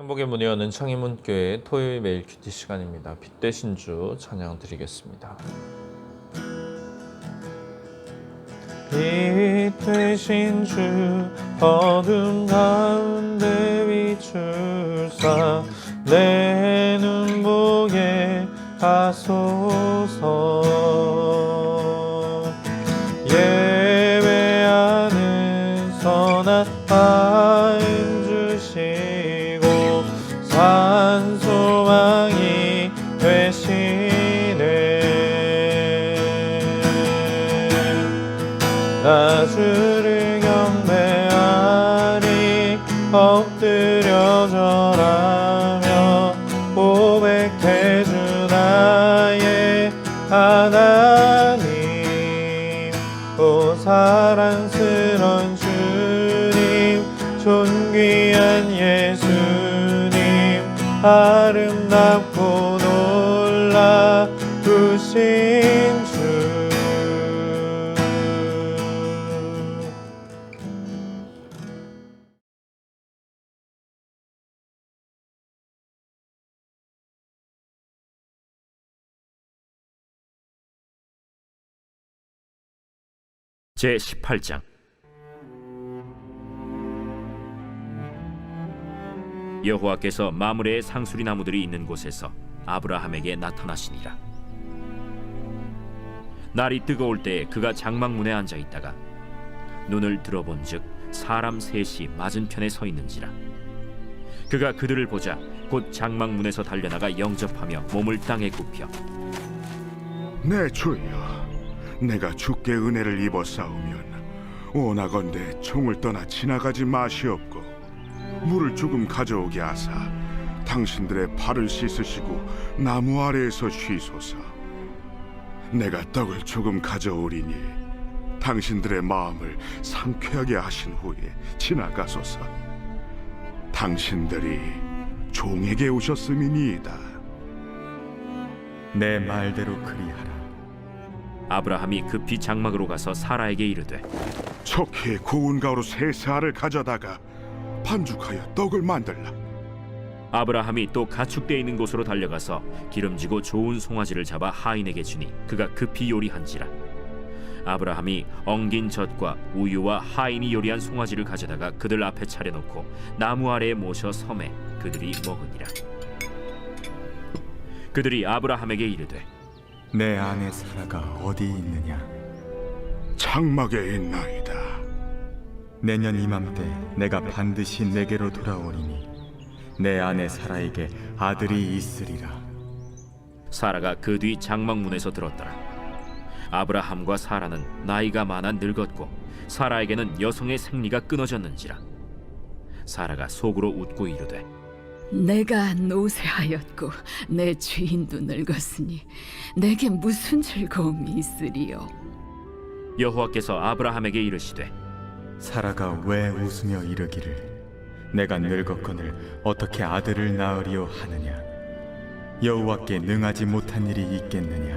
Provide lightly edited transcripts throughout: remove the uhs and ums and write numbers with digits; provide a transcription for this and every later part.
행복의 문이 여는 창의문교회 토요일 매일 큐티 시간입니다. 빛 되신 주 찬양 드리겠습니다. 빛 되신 주 어둠 가운데 비추사 내 눈보게 하소서. 예배하는 선한 마음 주시고 산 소망이 되시네. 나 주를 경배하리 엎드려 절하며 고백해 주 나의 하나님. 오 사랑스런 주님 존귀한 예수님 아름답고 놀라우신 주. 제18장. 여호와께서 마므레의 상수리 나무들이 있는 곳에서 아브라함에게 나타나시니라. 날이 뜨거울 때에 그가 장막문에 앉아 있다가 눈을 들어본즉 사람 셋이 맞은편에 서 있는지라. 그가 그들을 보자 곧 장막문에서 달려나가 영접하며 몸을 땅에 굽혀 내 주여, 내가 주께 은혜를 입어 싸우면 원하건대 총을 떠나 지나가지 마시옵고 물을 조금 가져오게 하사 당신들의 발을 씻으시고 나무 아래에서 쉬소서. 내가 떡을 조금 가져오리니 당신들의 마음을 상쾌하게 하신 후에 지나가소서. 당신들이 종에게 오셨음이니이다. 내 말대로 그리하라. 아브라함이 급히 장막으로 가서 사라에게 이르되 척히 고운 가루 세 알을 가져다가 반죽하여 떡을 만들라. 아브라함이 또 가축대 있는 곳으로 달려가서 기름지고 좋은 송아지를 잡아 하인에게 주니 그가 급히 요리한지라. 아브라함이 엉긴 젖과 우유와 하인이 요리한 송아지를 가져다가 그들 앞에 차려놓고 나무 아래에 모셔 섬에 그들이 먹으니라. 그들이 아브라함에게 이르되 내 아내 사라가 어디 있느냐? 장막에 있나이다. 내년 이맘때 내가 반드시 내게로 돌아오리니 내 아내 사라에게 아들이 있으리라. 사라가 그 뒤 장막문에서 들었더라. 아브라함과 사라는 나이가 많아 늙었고 사라에게는 여성의 생리가 끊어졌는지라. 사라가 속으로 웃고 이르되 내가 노쇠하였고 내 주인도 늙었으니 내게 무슨 즐거움이 있으리요. 여호와께서 아브라함에게 이르시되 사라가 왜 웃으며 이르기를 내가 늙었거늘 어떻게 아들을 낳으리요 하느냐? 여호와께 능하지 못한 일이 있겠느냐?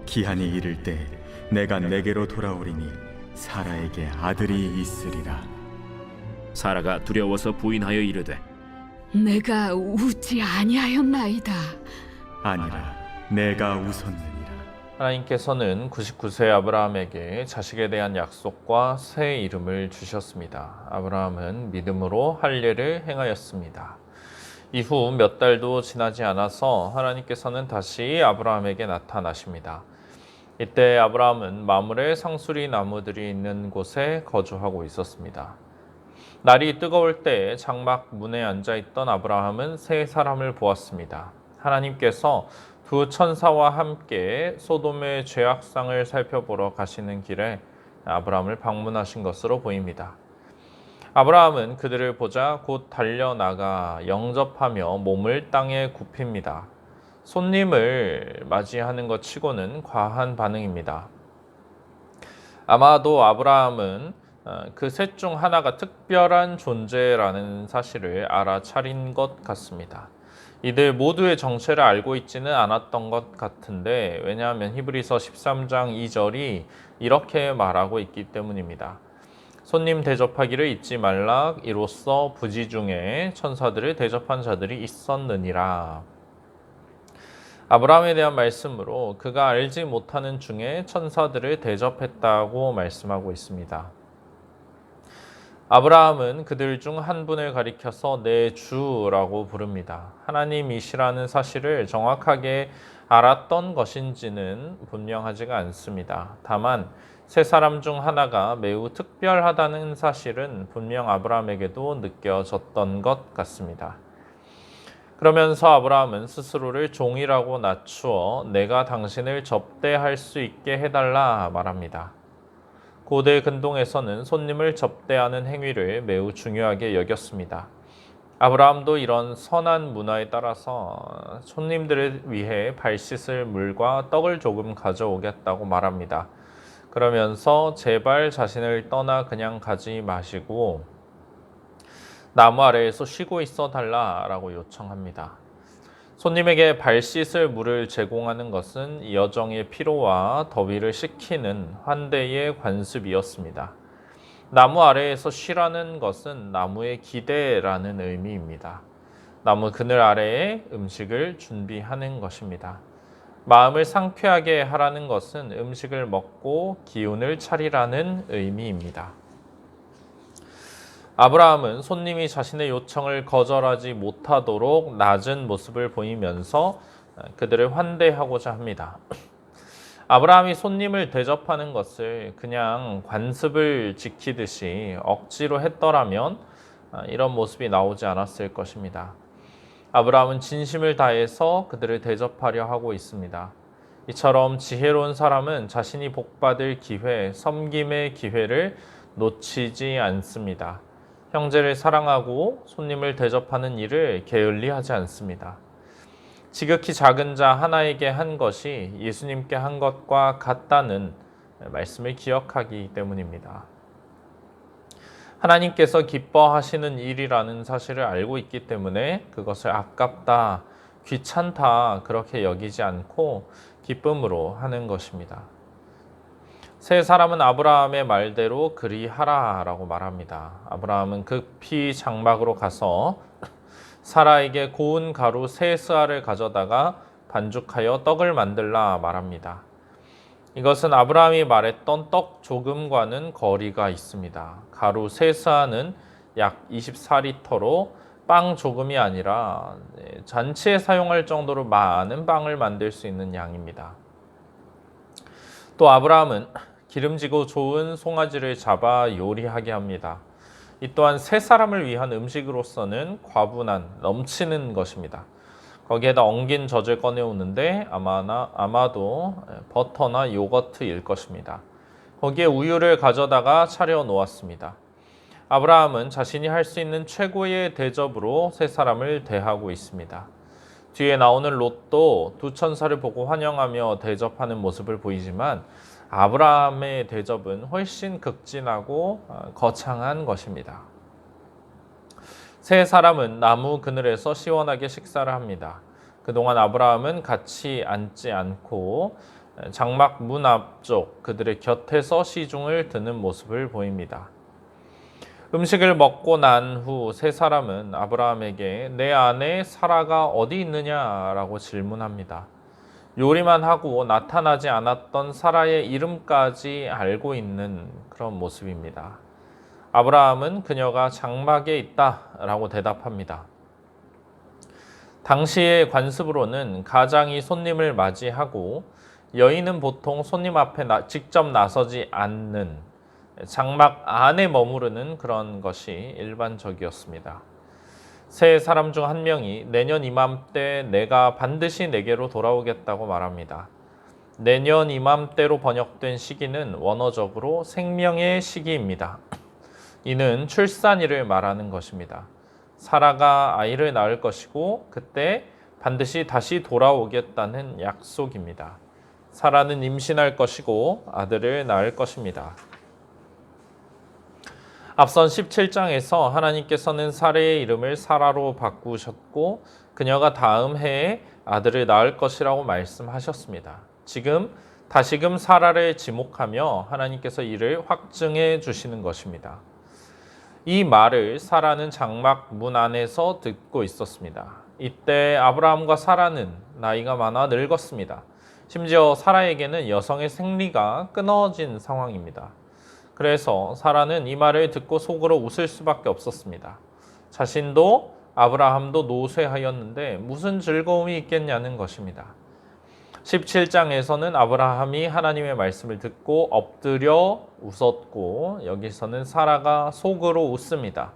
기한이 이를 때 내가 내게로 돌아오리니 사라에게 아들이 있으리라. 사라가 두려워서 부인하여 이르되 내가 웃지 아니하였나이다. 아니라 내가 웃었느니라. 하나님께서는 99세 아브라함에게 자식에 대한 약속과 새 이름을 주셨습니다. 아브라함은 믿음으로 할례를 행하였습니다. 이후 몇 달도 지나지 않아서 하나님께서는 다시 아브라함에게 나타나십니다. 이때 아브라함은 마므레 상수리 나무들이 있는 곳에 거주하고 있었습니다. 날이 뜨거울 때 장막 문에 앉아있던 아브라함은 세 사람을 보았습니다. 하나님께서 두 천사와 함께 소돔의 죄악상을 살펴보러 가시는 길에 아브라함을 방문하신 것으로 보입니다. 아브라함은 그들을 보자 곧 달려나가 영접하며 몸을 땅에 굽힙니다. 손님을 맞이하는 것 치고는 과한 반응입니다. 아마도 아브라함은 그 셋 중 하나가 특별한 존재라는 사실을 알아차린 것 같습니다. 이들 모두의 정체를 알고 있지는 않았던 것 같은데, 왜냐하면 히브리서 13장 2절이 이렇게 말하고 있기 때문입니다. 손님 대접하기를 잊지 말라. 이로써 부지 중에 천사들을 대접한 자들이 있었느니라. 아브라함에 대한 말씀으로 그가 알지 못하는 중에 천사들을 대접했다고 말씀하고 있습니다. 아브라함은 그들 중 한 분을 가리켜서 내 주라고 부릅니다. 하나님이시라는 사실을 정확하게 알았던 것인지는 분명하지가 않습니다. 다만 세 사람 중 하나가 매우 특별하다는 사실은 분명 아브라함에게도 느껴졌던 것 같습니다. 그러면서 아브라함은 스스로를 종이라고 낮추어 내가 당신을 접대할 수 있게 해달라 말합니다. 고대 근동에서는 손님을 접대하는 행위를 매우 중요하게 여겼습니다. 아브라함도 이런 선한 문화에 따라서 손님들을 위해 발 씻을 물과 떡을 조금 가져오겠다고 말합니다. 그러면서 제발 자신을 떠나 그냥 가지 마시고 나무 아래에서 쉬고 있어 달라라고 요청합니다. 손님에게 발 씻을 물을 제공하는 것은 여정의 피로와 더위를 식히는 환대의 관습이었습니다. 나무 아래에서 쉬라는 것은 나무의 기대라는 의미입니다. 나무 그늘 아래에 음식을 준비하는 것입니다. 마음을 상쾌하게 하라는 것은 음식을 먹고 기운을 차리라는 의미입니다. 아브라함은 손님이 자신의 요청을 거절하지 못하도록 낮은 모습을 보이면서 그들을 환대하고자 합니다. 아브라함이 손님을 대접하는 것을 그냥 관습을 지키듯이 억지로 했더라면 이런 모습이 나오지 않았을 것입니다. 아브라함은 진심을 다해서 그들을 대접하려 하고 있습니다. 이처럼 지혜로운 사람은 자신이 복받을 기회, 섬김의 기회를 놓치지 않습니다. 형제를 사랑하고 손님을 대접하는 일을 게을리하지 않습니다. 지극히 작은 자 하나에게 한 것이 예수님께 한 것과 같다는 말씀을 기억하기 때문입니다. 하나님께서 기뻐하시는 일이라는 사실을 알고 있기 때문에 그것을 아깝다, 귀찮다 그렇게 여기지 않고 기쁨으로 하는 것입니다. 세 사람은 아브라함의 말대로 그리하라라고 말합니다. 아브라함은 급히 장막으로 가서 사라에게 고운 가루 세 스아를 가져다가 반죽하여 떡을 만들라 말합니다. 이것은 아브라함이 말했던 떡 조금과는 거리가 있습니다. 가루 세 스아는 약 24리터로 빵 조금이 아니라 잔치에 사용할 정도로 많은 빵을 만들 수 있는 양입니다. 또 아브라함은 기름지고 좋은 송아지를 잡아 요리하게 합니다. 이 또한 세 사람을 위한 음식으로서는 과분한, 넘치는 것입니다. 거기에다 엉긴 젖을 꺼내오는데 아마도 버터나 요거트일 것입니다. 거기에 우유를 가져다가 차려 놓았습니다. 아브라함은 자신이 할 수 있는 최고의 대접으로 세 사람을 대하고 있습니다. 뒤에 나오는 롯도 두 천사를 보고 환영하며 대접하는 모습을 보이지만 아브라함의 대접은 훨씬 극진하고 거창한 것입니다. 세 사람은 나무 그늘에서 시원하게 식사를 합니다. 그동안 아브라함은 같이 앉지 않고 장막 문 앞쪽 그들의 곁에서 시중을 드는 모습을 보입니다. 음식을 먹고 난 후 세 사람은 아브라함에게 내 아내 사라가 어디 있느냐라고 질문합니다. 요리만 하고 나타나지 않았던 사라의 이름까지 알고 있는 그런 모습입니다. 아브라함은 그녀가 장막에 있다라고 대답합니다. 당시의 관습으로는 가장이 손님을 맞이하고 여인은 보통 손님 앞에 직접 나서지 않는 장막 안에 머무르는 그런 것이 일반적이었습니다. 세 사람 중 한 명이 내년 이맘때 내가 반드시 내게로 돌아오겠다고 말합니다. 내년 이맘때로 번역된 시기는 원어적으로 생명의 시기입니다. 이는 출산일을 말하는 것입니다. 사라가 아이를 낳을 것이고 그때 반드시 다시 돌아오겠다는 약속입니다. 사라는 임신할 것이고 아들을 낳을 것입니다. 앞선 17장에서 하나님께서는 사라의 이름을 사라로 바꾸셨고 그녀가 다음 해에 아들을 낳을 것이라고 말씀하셨습니다. 지금 다시금 사라를 지목하며 하나님께서 이를 확증해 주시는 것입니다. 이 말을 사라는 장막 문 안에서 듣고 있었습니다. 이때 아브라함과 사라는 나이가 많아 늙었습니다. 심지어 사라에게는 여성의 생리가 끊어진 상황입니다. 그래서 사라는 이 말을 듣고 속으로 웃을 수밖에 없었습니다. 자신도 아브라함도 노쇠하였는데 무슨 즐거움이 있겠냐는 것입니다. 17장에서는 아브라함이 하나님의 말씀을 듣고 엎드려 웃었고, 여기서는 사라가 속으로 웃습니다.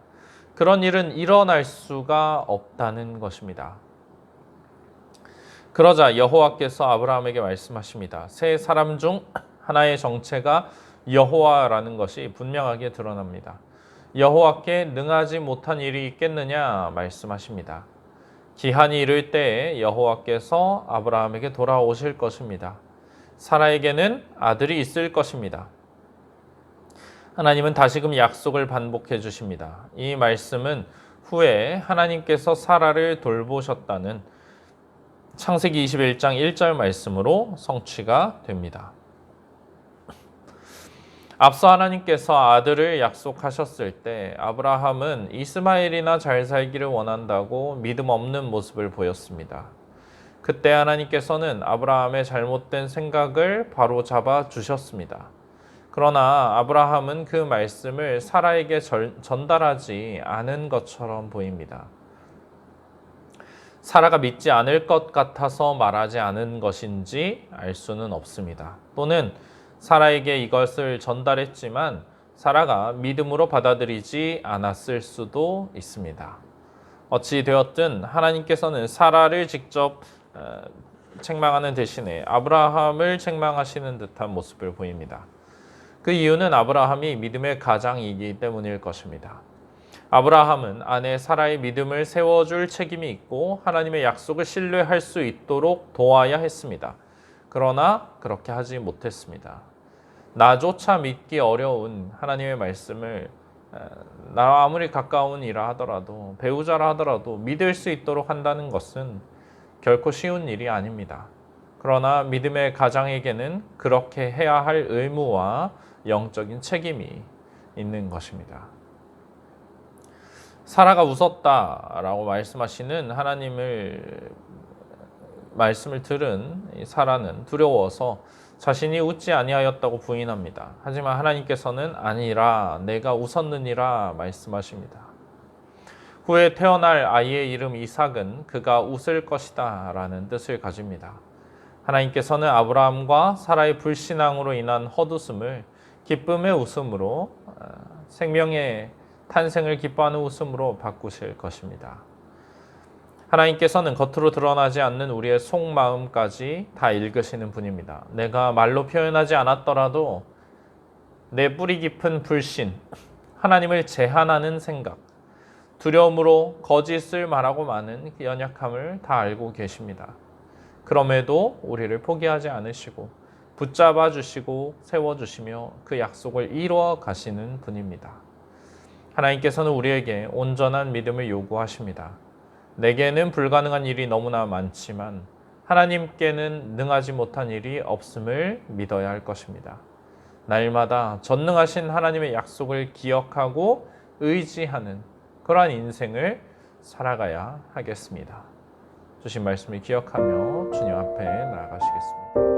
그런 일은 일어날 수가 없다는 것입니다. 그러자 여호와께서 아브라함에게 말씀하십니다. 세 사람 중 하나의 정체가 여호와라는 것이 분명하게 드러납니다. 여호와께 능하지 못한 일이 있겠느냐 말씀하십니다. 기한이 이를 때에 여호와께서 아브라함에게 돌아오실 것입니다. 사라에게는 아들이 있을 것입니다. 하나님은 다시금 약속을 반복해 주십니다. 이 말씀은 후에 하나님께서 사라를 돌보셨다는 창세기 21장 1절 말씀으로 성취가 됩니다. 앞서 하나님께서 아들을 약속하셨을 때 아브라함은 이스마엘이나 잘 살기를 원한다고 믿음 없는 모습을 보였습니다. 그때 하나님께서는 아브라함의 잘못된 생각을 바로잡아 주셨습니다. 그러나 아브라함은 그 말씀을 사라에게 전달하지 않은 것처럼 보입니다. 사라가 믿지 않을 것 같아서 말하지 않은 것인지 알 수는 없습니다. 또는 사라에게 이것을 전달했지만 사라가 믿음으로 받아들이지 않았을 수도 있습니다. 어찌 되었든 하나님께서는 사라를 직접 책망하는 대신에 아브라함을 책망하시는 듯한 모습을 보입니다. 그 이유는 아브라함이 믿음의 가장이기 때문일 것입니다. 아브라함은 아내 사라의 믿음을 세워줄 책임이 있고 하나님의 약속을 신뢰할 수 있도록 도와야 했습니다. 그러나 그렇게 하지 못했습니다. 나조차 믿기 어려운 하나님의 말씀을 나와 아무리 가까운 이라 하더라도 배우자라 하더라도 믿을 수 있도록 한다는 것은 결코 쉬운 일이 아닙니다. 그러나 믿음의 가장에게는 그렇게 해야 할 의무와 영적인 책임이 있는 것입니다. 사라가 웃었다라고 말씀하시는 하나님을 말씀을 들은 사라는 두려워서 자신이 웃지 아니하였다고 부인합니다. 하지만 하나님께서는 아니라 내가 웃었느니라 말씀하십니다. 후에 태어날 아이의 이름 이삭은 그가 웃을 것이다 라는 뜻을 가집니다. 하나님께서는 아브라함과 사라의 불신앙으로 인한 헛웃음을 기쁨의 웃음으로, 생명의 탄생을 기뻐하는 웃음으로 바꾸실 것입니다. 하나님께서는 겉으로 드러나지 않는 우리의 속마음까지 다 읽으시는 분입니다. 내가 말로 표현하지 않았더라도 내 뿌리 깊은 불신, 하나님을 제한하는 생각, 두려움으로 거짓을 말하고 마는 그 연약함을 다 알고 계십니다. 그럼에도 우리를 포기하지 않으시고 붙잡아 주시고 세워주시며 그 약속을 이루어 가시는 분입니다. 하나님께서는 우리에게 온전한 믿음을 요구하십니다. 내게는 불가능한 일이 너무나 많지만 하나님께는 능하지 못한 일이 없음을 믿어야 할 것입니다. 날마다 전능하신 하나님의 약속을 기억하고 의지하는 그러한 인생을 살아가야 하겠습니다. 주신 말씀을 기억하며 주님 앞에 나아가시겠습니다.